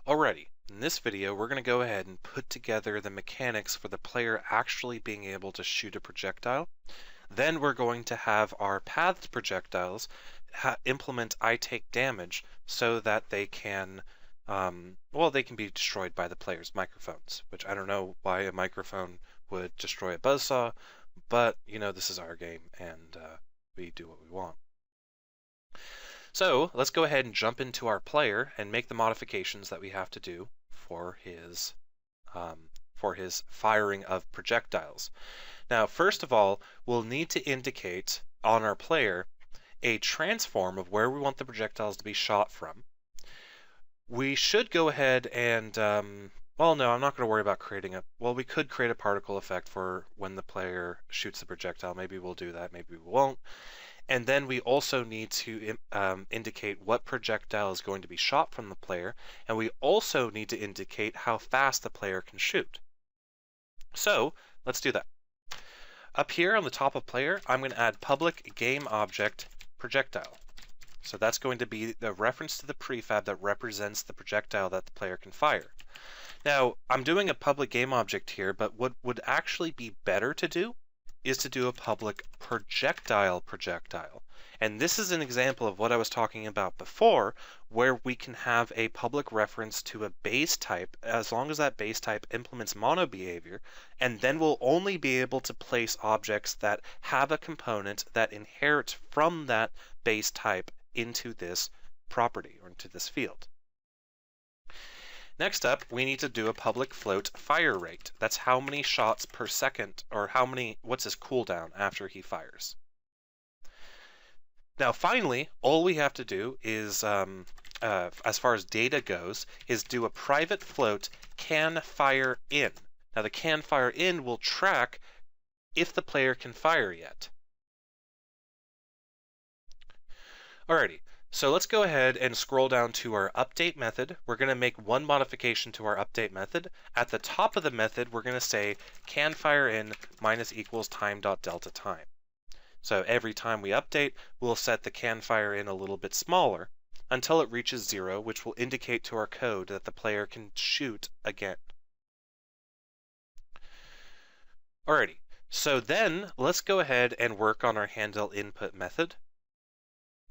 Alrighty, in this video we're going to go ahead and put together the mechanics for the player actually being able to shoot a projectile. Then we're going to have our pathed projectiles implement I take damage so that they can, they can be destroyed by the player's microphones, which I don't know why a microphone would destroy a buzzsaw, but this is our game and we do what we want. So let's go ahead and jump into our player and make the modifications that we have to do for his firing of projectiles. Now, first of all, we'll need to indicate on our player a transform of where we want the projectiles to be shot from. We should go ahead and, well, no, I'm not going to worry about creating we could create a particle effect for when the player shoots the projectile. Maybe we'll do that, maybe we won't. And then we also need to indicate what projectile is going to be shot from the player, and we also need to indicate how fast the player can shoot. So let's do that. Up here on the top of player, I'm going to add public game object projectile. So that's going to be the reference to the prefab that represents the projectile that the player can fire. Now, I'm doing a public game object here, but what would actually be better to do is to do a public projectile. And this is an example of what I was talking about before, where we can have a public reference to a base type as long as that base type implements mono behavior, and then we'll only be able to place objects that have a component that inherits from that base type into this property or into this field. Next up, we need to do a public float fire rate. That's how many shots per second, or what's his cooldown after he fires. Now finally, all we have to do is, as far as data goes, is do a private float can fire in. Now the can fire in will track if the player can fire yet. Alrighty. So let's go ahead and scroll down to our update method. We're going to make one modification to our update method. At the top of the method, we're going to say can fire in minus equals time.delta time. So every time we update, we'll set the can fire in a little bit smaller until it reaches 0, which will indicate to our code that the player can shoot again. Alrighty, so then let's go ahead and work on our handle input method.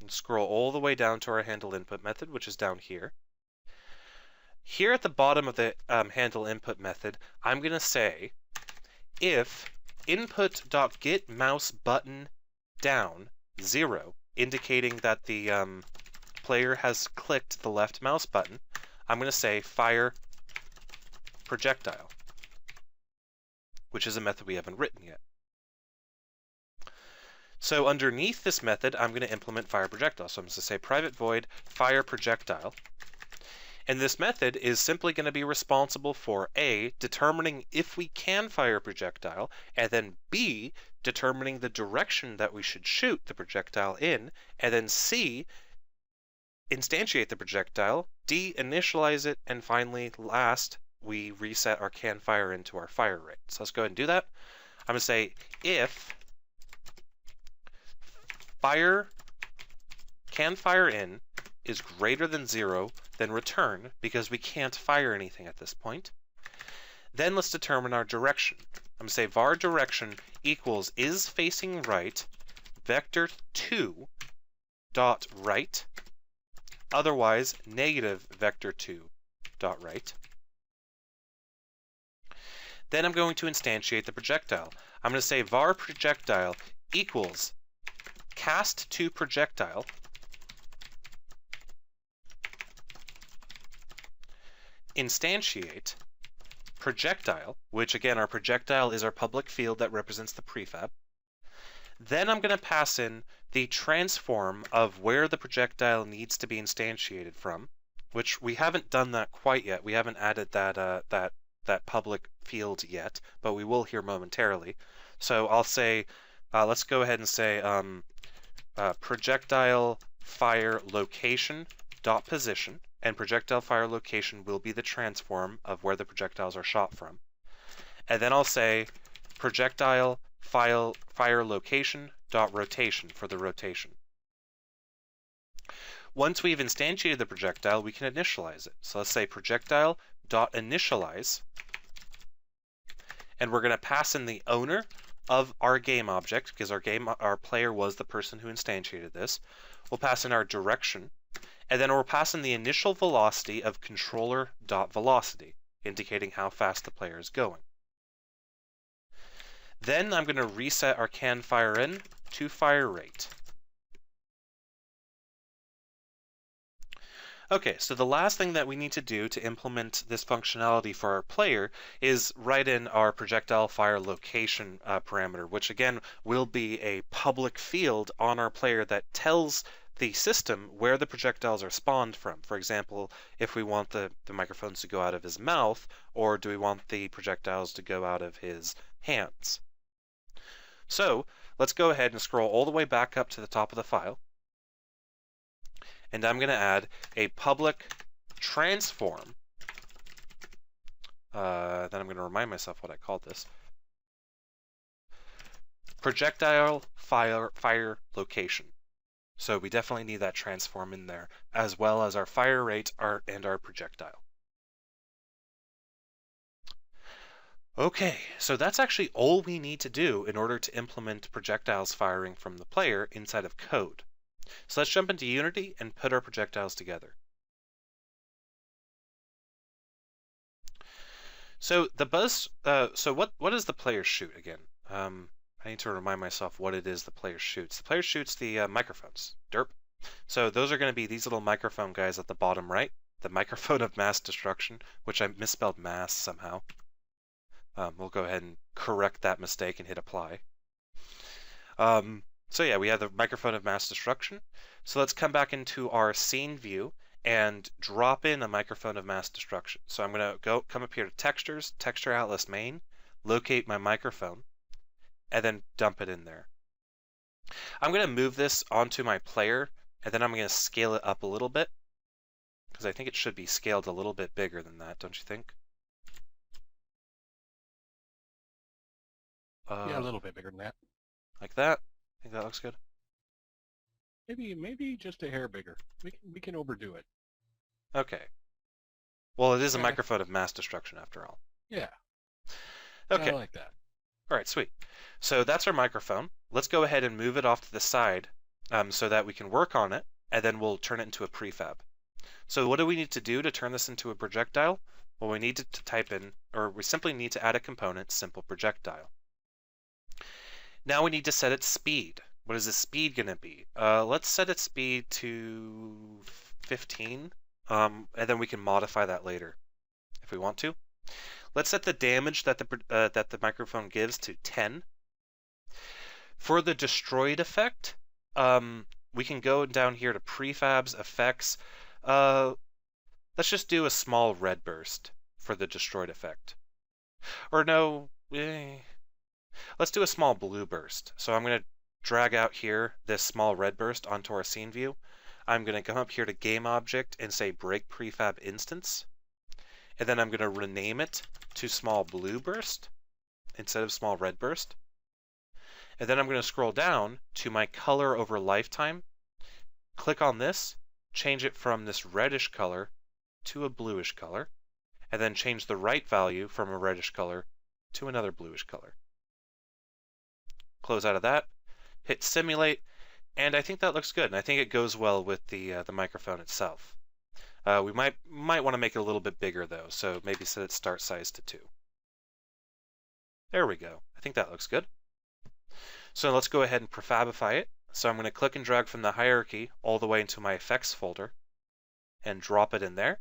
And scroll all the way down to our handle input method, which is down here. Here at the bottom of the handle input method, I'm going to say if input.getMouseButton down 0, indicating that the player has clicked the left mouse button, I'm going to say fire projectile, which is a method we haven't written yet. So underneath this method, I'm going to implement fire projectile. So I'm going to say private void fire projectile. And this method is simply going to be responsible for A, determining if we can fire a projectile, and then B, determining the direction that we should shoot the projectile in, and then C, instantiate the projectile, D, initialize it, and finally, last, we reset our can fire into our fire rate. So let's go ahead and do that. I'm going to say if can fire in is greater than 0, then return, because we can't fire anything at this point. Then let's determine our direction. I'm going to say var direction equals is facing right vector 2 dot right, otherwise negative vector 2 dot right. Then I'm going to instantiate the projectile. I'm going to say var projectile equals cast to projectile instantiate projectile, which again, our projectile is our public field that represents the prefab. Then I'm going to pass in the transform of where the projectile needs to be instantiated from, which we haven't done that quite yet. We haven't added that public field yet, but we will here momentarily. So I'll say, let's go ahead and say projectile fire location dot position, and projectile fire location will be the transform of where the projectiles are shot from. And then I'll say projectile fire location dot rotation for the rotation. Once we've instantiated the projectile, we can initialize it. So let's say projectile.initialize, and we're going to pass in the owner of our game object, because our player was the person who instantiated this. We'll pass in our direction, and then we'll pass in the initial velocity of controller.velocity, indicating how fast the player is going. Then I'm going to reset our can_fire_in to fire rate. Okay, so the last thing that we need to do to implement this functionality for our player is write in our projectile fire location parameter, which again will be a public field on our player that tells the system where the projectiles are spawned from. For example, if we want the microphones to go out of his mouth, or do we want the projectiles to go out of his hands? So let's go ahead and scroll all the way back up to the top of the file. And I'm going to add a public transform. Then I'm going to remind myself what I called this. Projectile fire location. So we definitely need that transform in there, as well as our fire rate and our projectile. Okay, so that's actually all we need to do in order to implement projectiles firing from the player inside of code. So let's jump into Unity and put our projectiles together. So what does the player shoot again? I need to remind myself what it is the player shoots. The player shoots the microphones. Derp. So those are going to be these little microphone guys at the bottom right. The microphone of mass destruction, which I misspelled mass somehow. We'll go ahead and correct that mistake and hit apply. So yeah, we have the microphone of mass destruction. So let's come back into our scene view and drop in a microphone of mass destruction. So I'm going to come up here to textures, texture atlas main, locate my microphone, and then dump it in there. I'm going to move this onto my player, and then I'm going to scale it up a little bit, because I think it should be scaled a little bit bigger than that, don't you think? Yeah, a little bit bigger than that. Like that? I think that looks good. Maybe just a hair bigger. We can overdo it. Okay. Well, it is a microphone of mass destruction after all. Yeah. Okay. Yeah, I like that. All right, sweet. So that's our microphone. Let's go ahead and move it off to the side so that we can work on it, and then we'll turn it into a prefab. So what do we need to do to turn this into a projectile? Well, we need to type in, or we simply need to add a component, simple projectile. Now we need to set its speed. What is the speed going to be? Let's set its speed to 15, and then we can modify that later if we want to. Let's set the damage that the microphone gives to 10. For the destroyed effect, we can go down here to prefabs, effects. Let's just do a small red burst for the destroyed effect. Or no, let's do a small blue burst. So I'm going to drag out here this small red burst onto our scene view. I'm going to come up here to game object and say break prefab instance. And then I'm going to rename it to small blue burst instead of small red burst. And then I'm going to scroll down to my color over lifetime. Click on this, change it from this reddish color to a bluish color, and then change the right value from a reddish color to another bluish color. Close out of that, hit simulate, and I think that looks good, and I think it goes well with the microphone itself. We might want to make it a little bit bigger though, so maybe set its start size to 2. There we go. I think that looks good. So let's go ahead and prefabify it. So I'm going to click and drag from the hierarchy all the way into my effects folder and drop it in there.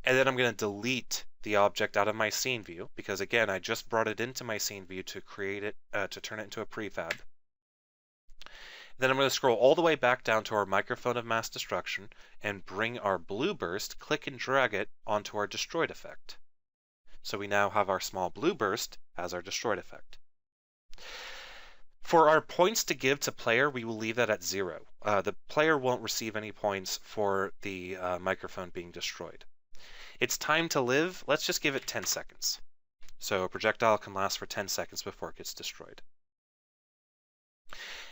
And then I'm going to delete the object out of my scene view because again, I just brought it into my scene view to create it, to turn it into a prefab. Then I'm going to scroll all the way back down to our microphone of mass destruction and bring our blue burst, click and drag it onto our destroyed effect. So we now have our small blue burst as our destroyed effect. For our points to give to player, we will leave that at 0. The player won't receive any points for the microphone being destroyed. Its time to live, let's just give it 10 seconds. So a projectile can last for 10 seconds before it gets destroyed.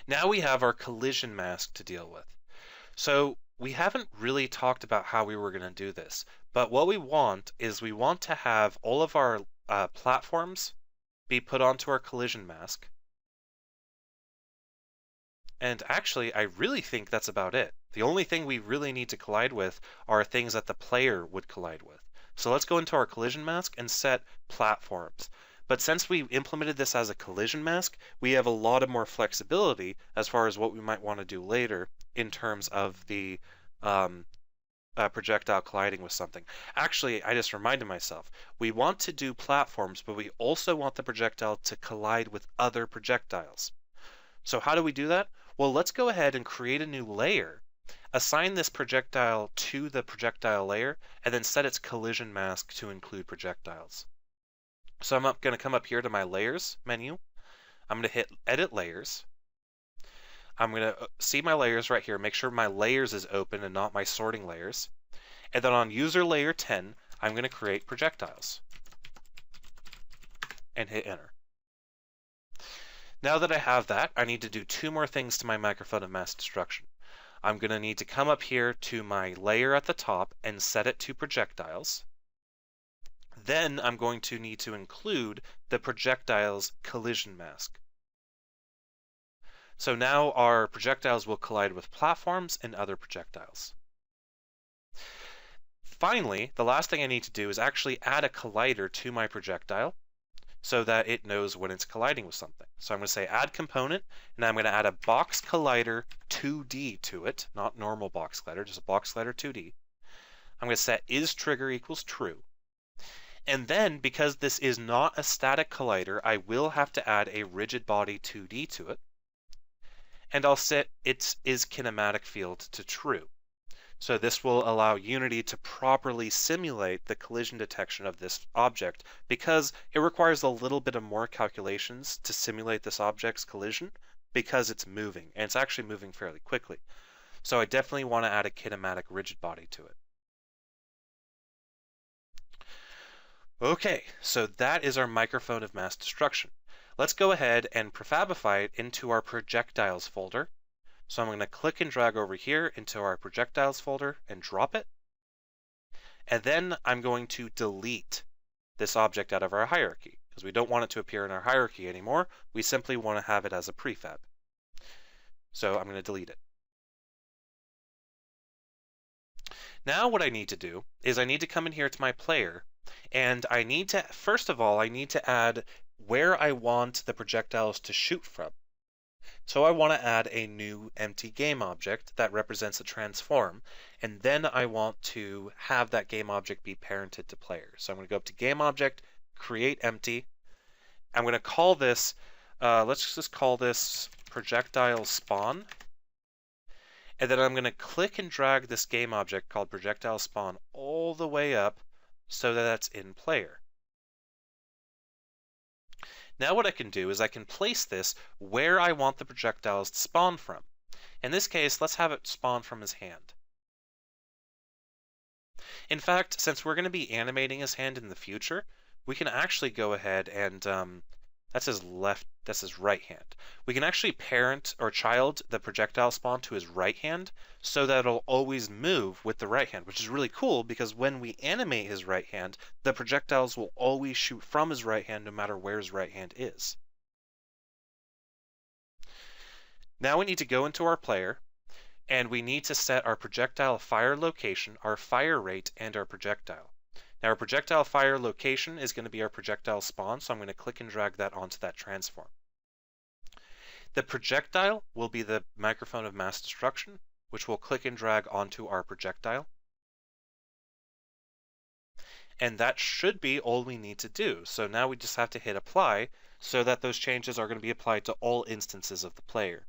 Now we have our collision mask to deal with. So we haven't really talked about how we were going to do this, but what we want is we want to have all of our platforms be put onto our collision mask. And actually, I really think that's about it. The only thing we really need to collide with are things that the player would collide with. So let's go into our collision mask and set platforms. But since we implemented this as a collision mask, we have a lot of more flexibility as far as what we might want to do later in terms of the projectile colliding with something. Actually, I just reminded myself, we want to do platforms, but we also want the projectile to collide with other projectiles. So how do we do that? Well, let's go ahead and create a new layer, assign this projectile to the projectile layer, and then set its collision mask to include projectiles. So I'm going to come up here to my layers menu. I'm going to hit edit layers. I'm going to see my layers right here, make sure my layers is open and not my sorting layers. And then on user layer 10, I'm going to create projectiles and hit enter. Now that I have that, I need to do two more things to my microphone of mass destruction. I'm going to need to come up here to my layer at the top and set it to projectiles. Then I'm going to need to include the projectiles collision mask. So now our projectiles will collide with platforms and other projectiles. Finally, the last thing I need to do is actually add a collider to my projectile so that it knows when it's colliding with something. So I'm going to say add component, and I'm going to add a box collider 2D to it, not normal box collider, just a box collider 2D. I'm going to set is_trigger equals true. And then, because this is not a static collider, I will have to add a rigid body 2D to it. And I'll set its is_kinematic field to true. So this will allow Unity to properly simulate the collision detection of this object, because it requires a little bit of more calculations to simulate this object's collision because it's moving, and it's actually moving fairly quickly. So I definitely want to add a kinematic rigid body to it. Okay, so that is our microphone of mass destruction. Let's go ahead and prefabify it into our projectiles folder. So I'm going to click and drag over here into our projectiles folder and drop it. And then I'm going to delete this object out of our hierarchy because we don't want it to appear in our hierarchy anymore. We simply want to have it as a prefab. So I'm going to delete it. Now what I need to do is I need to come in here to my player, and I need to, first of all, I need to add where I want the projectiles to shoot from. So I want to add a new empty game object that represents a transform, and then I want to have that game object be parented to player. So I'm going to go up to game object, create empty. I'm going to call this, let's just call this projectile spawn. And then I'm going to click and drag this game object called projectile spawn all the way up so that that's in player. Now what I can do is I can place this where I want the projectiles to spawn from. In this case, let's have it spawn from his hand. In fact, since we're going to be animating his hand in the future, we can actually go ahead and, that's his right hand. We can actually parent or child the projectile spawn to his right hand so that it'll always move with the right hand, which is really cool because when we animate his right hand, the projectiles will always shoot from his right hand no matter where his right hand is. Now we need to go into our player and we need to set our projectile fire location, our fire rate, and our projectile. Now our projectile fire location is going to be our projectile spawn, so I'm going to click and drag that onto that transform. The projectile will be the microphone of mass destruction, which we'll click and drag onto our projectile. And that should be all we need to do. So now we just have to hit apply so that those changes are going to be applied to all instances of the player,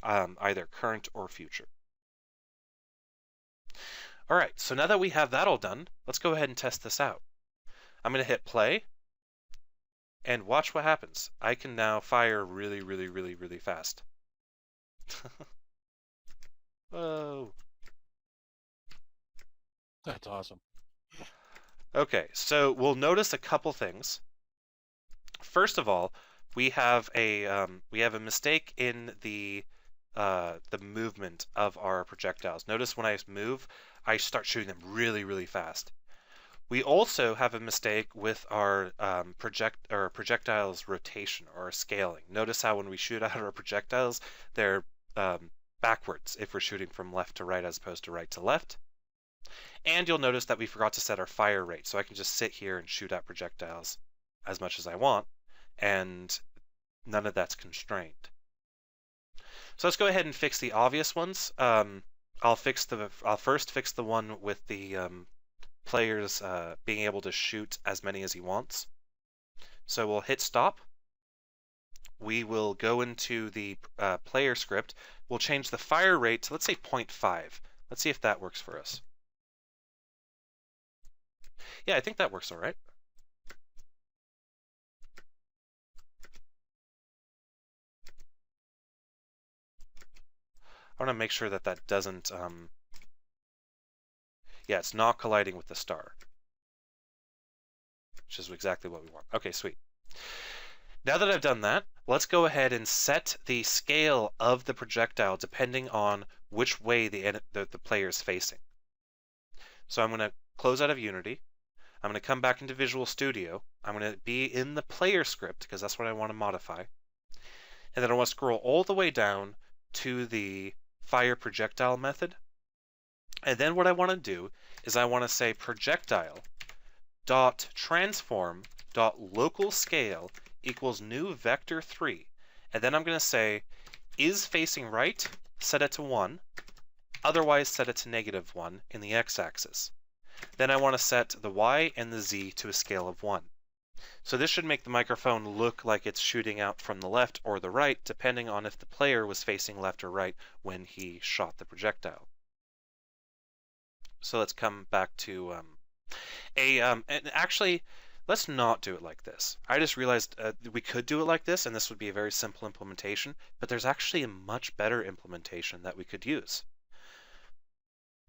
either current or future. All right, so now that we have that all done, let's go ahead and test this out. I'm going to hit play, and watch what happens. I can now fire really, really, really, really fast. Whoa. That's awesome. Okay, so we'll notice a couple things. First of all, we have a mistake in the the movement of our projectiles. Notice when I move, I start shooting them really, really fast. We also have a mistake with our projectiles rotation or scaling. Notice how when we shoot out our projectiles, they're backwards if we're shooting from left to right as opposed to right to left. And you'll notice that we forgot to set our fire rate, so I can just sit here and shoot out projectiles as much as I want, and none of that's constrained. So let's go ahead and fix the obvious ones. I'll first fix the one with the players being able to shoot as many as he wants. So we'll hit stop. We will go into the player script. We'll change the fire rate to, let's say, 0.5. Let's see if that works for us. Yeah, I think that works all right. I want to make sure that that doesn't, yeah, it's not colliding with the star, which is exactly what we want. Okay, sweet. Now that I've done that, let's go ahead and set the scale of the projectile depending on which way the player is facing. So I'm going to close out of Unity. I'm going to come back into Visual Studio. I'm going to be in the player script because that's what I want to modify. And then I want to scroll all the way down to the fire projectile method. And then what I want to do is I want to say projectile dot transform dot local scale equals new vector 3. And then I'm going to say is facing right, set it to 1. Otherwise set it to -1 in the x-axis. Then I want to set the y and the z to a scale of 1. So this should make the microphone look like it's shooting out from the left or the right, depending on if the player was facing left or right when he shot the projectile. So let's come back to and actually, let's not do it like this. I just realized we could do it like this, and this would be a very simple implementation, but there's actually a much better implementation that we could use.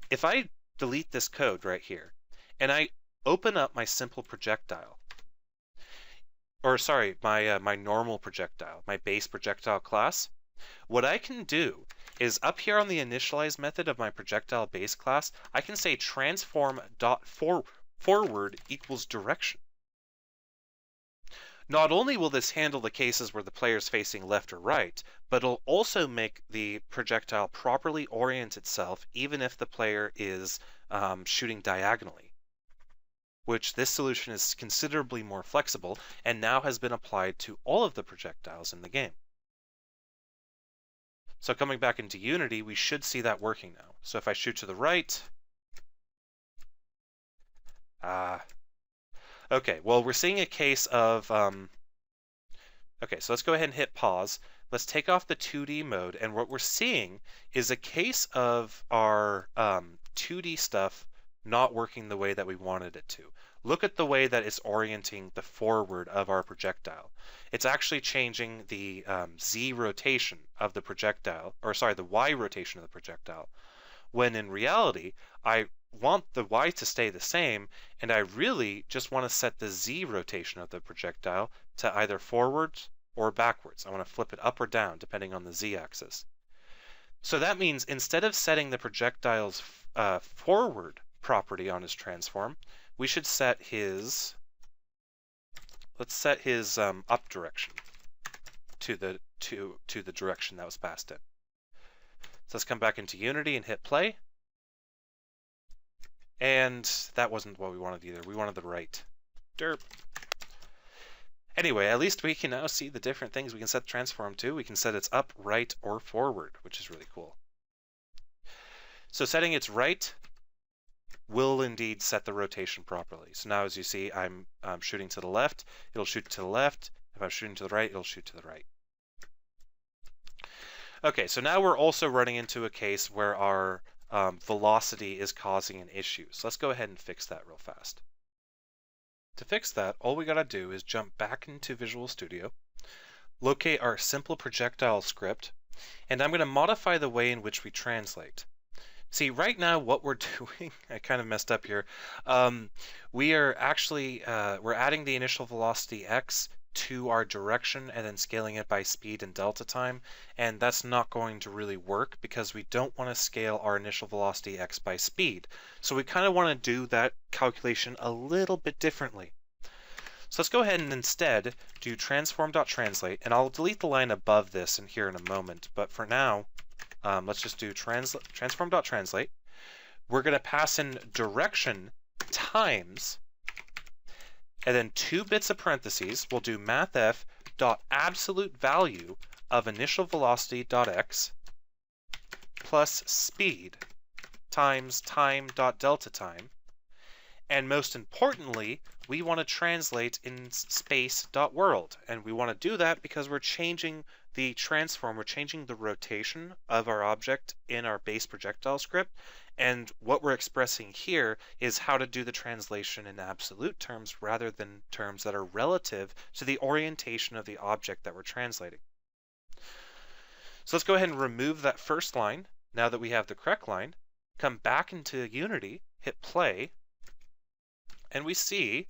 If I delete this code right here, and I open up my simple projectile, or sorry, my normal projectile, my base projectile class, what I can do is up here on the initialize method of my projectile base class, I can say transform.forward equals direction. Not only will this handle the cases where the player is facing left or right, but it'll also make the projectile properly orient itself even if the player is shooting diagonally, which this solution is considerably more flexible and now has been applied to all of the projectiles in the game. So coming back into Unity, we should see that working now. So if I shoot to the right, okay, well, we're seeing a case of, okay, so let's go ahead and hit pause. Let's take off the 2D mode, and what we're seeing is a case of our 2D stuff not working the way that we wanted it to. Look at the way that it's orienting the forward of our projectile. It's actually changing the Z rotation of the projectile, or sorry, the Y rotation of the projectile, when in reality, I want the Y to stay the same, and I really just want to set the Z rotation of the projectile to either forwards or backwards. I want to flip it up or down depending on the Z axis. So that means instead of setting the projectile's forward property on his transform, we should set his, let's set his up direction to the direction that was passed in. So let's come back into Unity and hit play. And that wasn't what we wanted either. We wanted the right. Derp. Anyway, at least we can now see the different things we can set the transform to. We can set its up, right, or forward, which is really cool. So setting its right will indeed set the rotation properly. So now as you see, I'm shooting to the left, it'll shoot to the left. If I'm shooting to the right, it'll shoot to the right. Okay, so now we're also running into a case where our velocity is causing an issue. So let's go ahead and fix that real fast. To fix that, all we gotta do is jump back into Visual Studio, locate our simple projectile script, and I'm gonna modify the way in which we translate. See, right now what we're doing, I kind of messed up here. We are actually, we're adding the initial velocity x to our direction and then scaling it by speed and delta time, and that's not going to really work because we don't want to scale our initial velocity x by speed. So we kind of want to do that calculation a little bit differently. So let's go ahead and instead do transform.translate, and I'll delete the line above this in here in a moment, but for now, let's just do transform.translate. We're going to pass in direction times, and then 2 bits of parentheses. We'll do mathf dot absolute value of initial velocity dot x plus speed times time dot delta time. And most importantly, we want to translate in space.world. And we want to do that because we're changing the transform, we're changing the rotation of our object in our base projectile script. And what we're expressing here is how to do the translation in absolute terms rather than terms that are relative to the orientation of the object that we're translating. So let's go ahead and remove that first line now that we have the correct line. Come back into Unity, hit play, and we see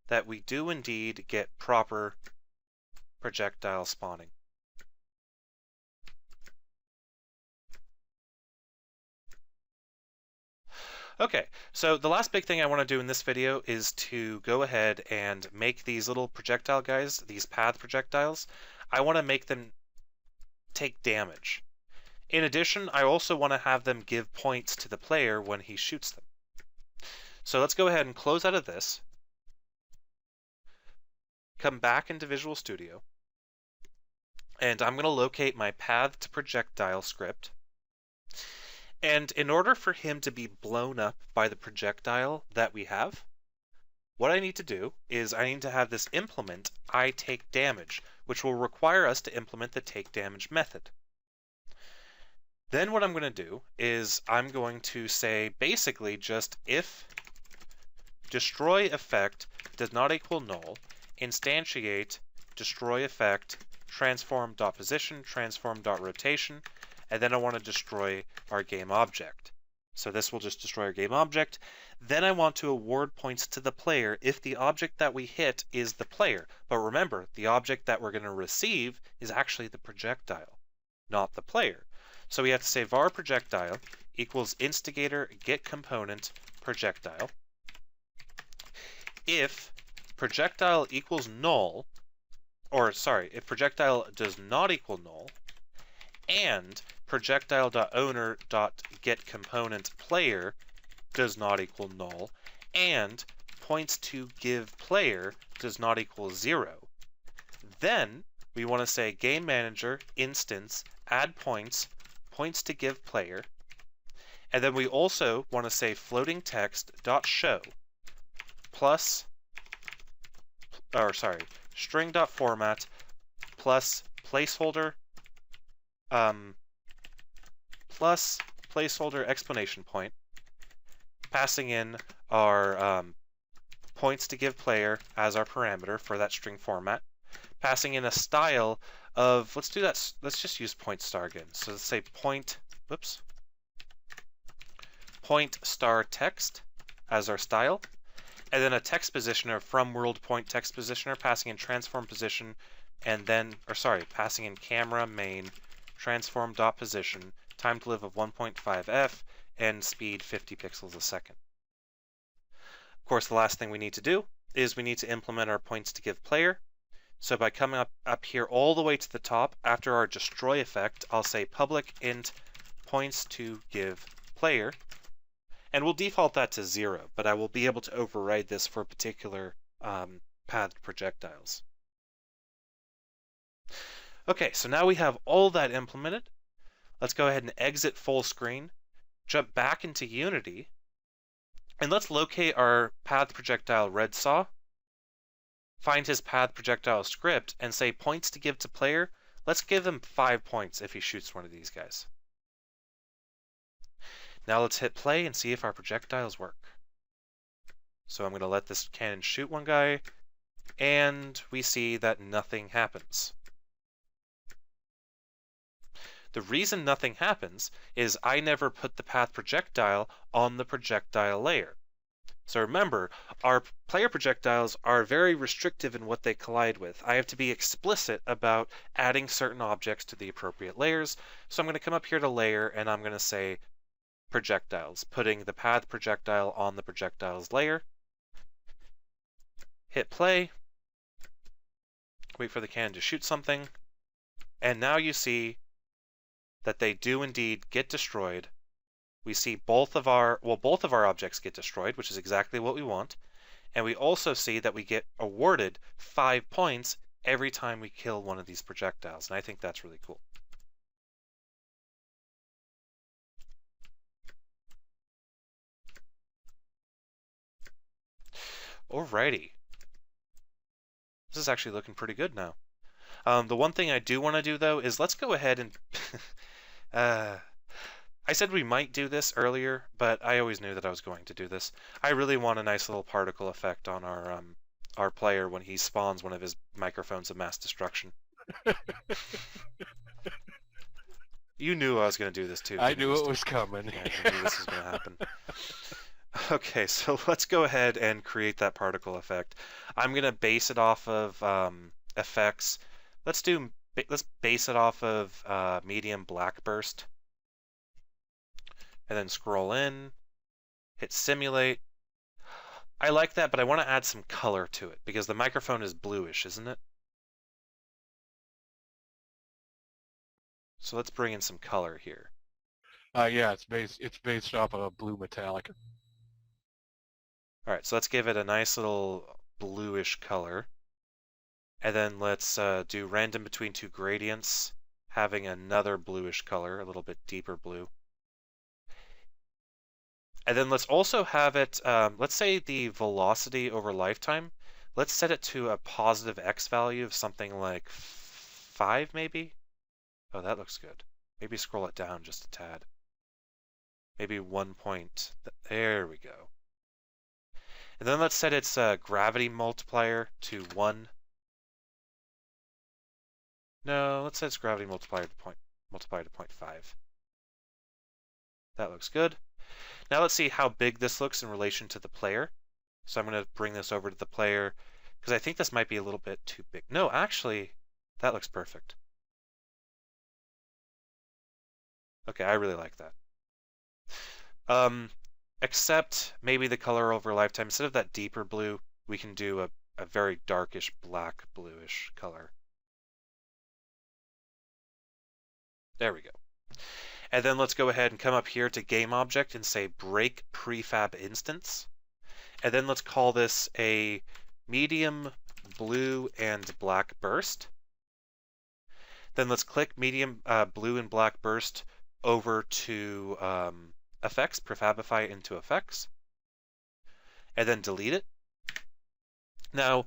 that we do indeed get proper projectile spawning. Okay, so the last big thing I want to do in this video is to go ahead and make these little projectile guys, these path projectiles. I want to make them take damage. In addition, I also want to have them give points to the player when he shoots them. So let's go ahead and close out of this. Come back into Visual Studio. And I'm going to locate my path to projectile script. And in order for him to be blown up by the projectile that we have, what I need to do is I need to have this implement I take damage, which will require us to implement the take damage method. Then what I'm going to do is I'm going to say basically just if destroy effect does not equal null, instantiate destroy effect transform.position, transform.rotation, and then I want to destroy our game object. So this will just destroy our game object. Then I want to award points to the player if the object that we hit is the player. But remember, the object that we're going to receive is actually the projectile, not the player. So we have to say var projectile equals instigator get component projectile. If projectile equals null, or sorry, if projectile does not equal null, and projectile.owner.getComponentPlayer does not equal null, and points to give player does not equal 0, then we want to say game manager instance add points, points to give player, and then we also want to say floating text dot show plus, or sorry, string dot format plus placeholder plus placeholder explanation point, passing in our points to give player as our parameter for that string format, passing in a style of, let's do that, let's just use point star again. So let's say point star text as our style, and then a text positioner from world point text positioner, passing in transform position, and then, or sorry, passing in camera main transform.position, time to live of 1.5f, and speed 50 pixels a second. Of course, the last thing we need to do is we need to implement our points to give player. So by coming up here all the way to the top, after our destroy effect, I'll say public int points to give player, and we'll default that to 0, but I will be able to override this for particular pathed projectiles. Okay, so now we have all that implemented. Let's go ahead and exit full screen, jump back into Unity, and let's locate our path projectile red saw, find his path projectile script, and say points to give to player. Let's give him 5 points if he shoots one of these guys. Now let's hit play and see if our projectiles work. So I'm going to let this cannon shoot one guy, and we see that nothing happens. The reason nothing happens is I never put the path projectile on the projectile layer. So remember, our player projectiles are very restrictive in what they collide with. I have to be explicit about adding certain objects to the appropriate layers. So I'm going to come up here to layer and I'm going to say projectiles, putting the path projectile on the projectiles layer. Hit play, wait for the cannon to shoot something, and now you see that they do indeed get destroyed. We see both of our objects get destroyed, which is exactly what we want. And we also see that we get awarded 5 points every time we kill one of these projectiles. And I think that's really cool. Alrighty. This is actually looking pretty good now. The one thing I do want to do, though, is let's go ahead and... I said we might do this earlier, but I always knew that I was going to do this. I really want a nice little particle effect on our player when he spawns one of his microphones of mass destruction. You knew I was going to do this too. I knew it was coming. Yeah, I knew this was going to happen. Okay, so let's go ahead and create that particle effect. I'm going to base it off of effects. Let's base it off of medium black burst. And then scroll in, hit simulate. I like that, but I want to add some color to it because the microphone is bluish, isn't it? So let's bring in some color here. Yeah, it's based off of a blue metallic. All right, so let's give it a nice little bluish color. And then let's do random between two gradients, having another bluish color, a little bit deeper blue. And then let's also have it, let's say the velocity over lifetime, let's set it to a positive x value of something like 5 maybe? Oh, that looks good. Maybe scroll it down just a tad. Maybe 1 point. There we go. And then let's set its gravity multiplier to 1. No, let's set its gravity multiplier to 0.5. That looks good. Now let's see how big this looks in relation to the player. So I'm going to bring this over to the player because I think this might be a little bit too big. No, actually, that looks perfect. Okay, I really like that. Except maybe the color over lifetime, instead of that deeper blue, we can do a very darkish black bluish color. There we go. And then let's go ahead and come up here to game object and say break prefab instance. And then let's call this a medium blue and black burst. Then let's click medium blue and black burst over to effects, prefabify into effects, and then delete it. Now,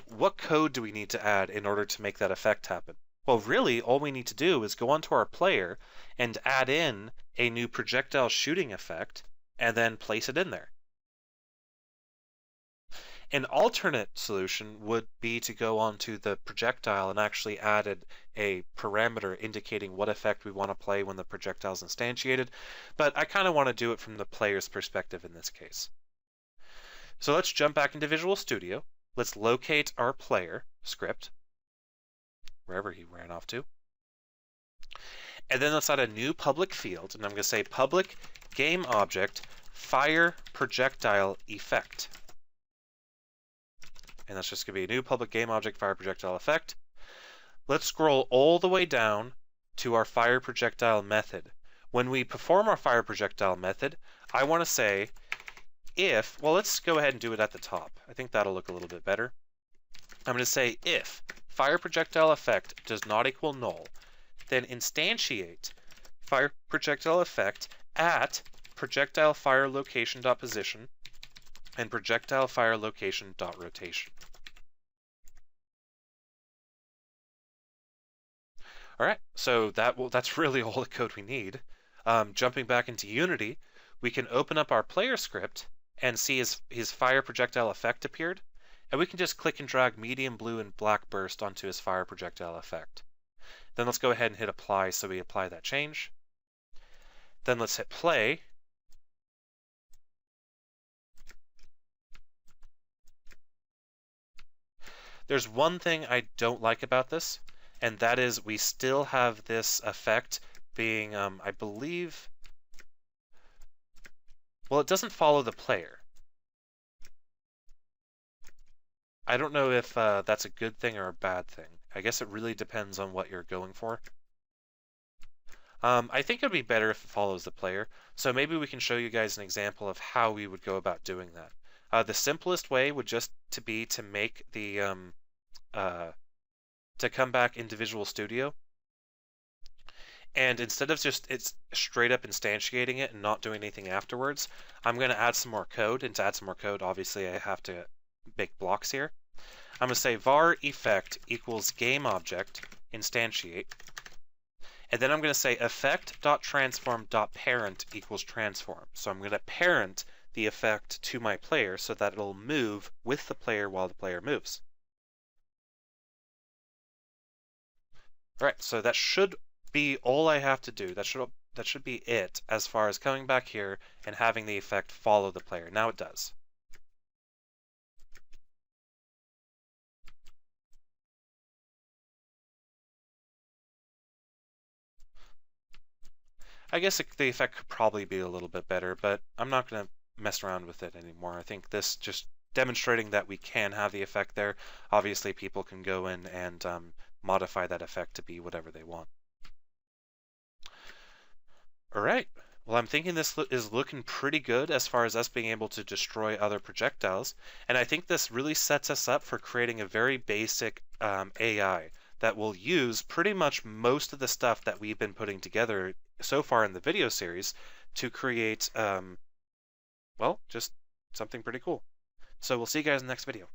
what code do we need to add in order to make that effect happen? Well, really, all we need to do is go onto our player and add in a new projectile shooting effect and then place it in there. An alternate solution would be to go onto the projectile and actually add a parameter indicating what effect we want to play when the projectile is instantiated, but I kind of want to do it from the player's perspective in this case. So let's jump back into Visual Studio. Let's locate our player script, wherever he ran off to. And then let's add a new public field, and I'm going to say public game object fire projectile effect. And that's just going to be a new public game object fire projectile effect. Let's scroll all the way down to our fire projectile method. When we perform our fire projectile method, I want to say if, well, let's go ahead and do it at the top. I think that'll look a little bit better. I'm going to say if fire projectile effect does not equal null, then instantiate fire projectile effect at projectile fire location dot position and projectile fire location dot rotation. All right, so that's really all the code we need. Jumping back into Unity, we can open up our player script and see his fire projectile effect appeared, and we can just click and drag medium blue and black burst onto his fire projectile effect. Then let's go ahead and hit apply so we apply that change. Then let's hit play. There's one thing I don't like about this, and that is we still have this effect being, I believe, well, it doesn't follow the player. I don't know if that's a good thing or a bad thing. I guess it really depends on what you're going for. I think it would be better if it follows the player, so maybe we can show you guys an example of how we would go about doing that. The simplest way would just to be to make the to come back into Visual Studio, and instead of just it's straight up instantiating it and not doing anything afterwards, I'm going to add some more code, and to add some more code, obviously I have to make blocks here. I'm going to say var effect equals game object instantiate, and then I'm going to say effect.transform.parent equals transform. So I'm going to parent the effect to my player so that it'll move with the player while the player moves. All right, so that should be all I have to do. That should be it as far as coming back here and having the effect follow the player. Now it does. I guess the effect could probably be a little bit better, but I'm not going to mess around with it anymore. I think this just demonstrating that we can have the effect there. Obviously, people can go in and modify that effect to be whatever they want. All right. Well, I'm thinking this is looking pretty good as far as us being able to destroy other projectiles, and I think this really sets us up for creating a very basic AI that will use pretty much most of the stuff that we've been putting together so far in the video series to create, well, just something pretty cool. So we'll see you guys in the next video.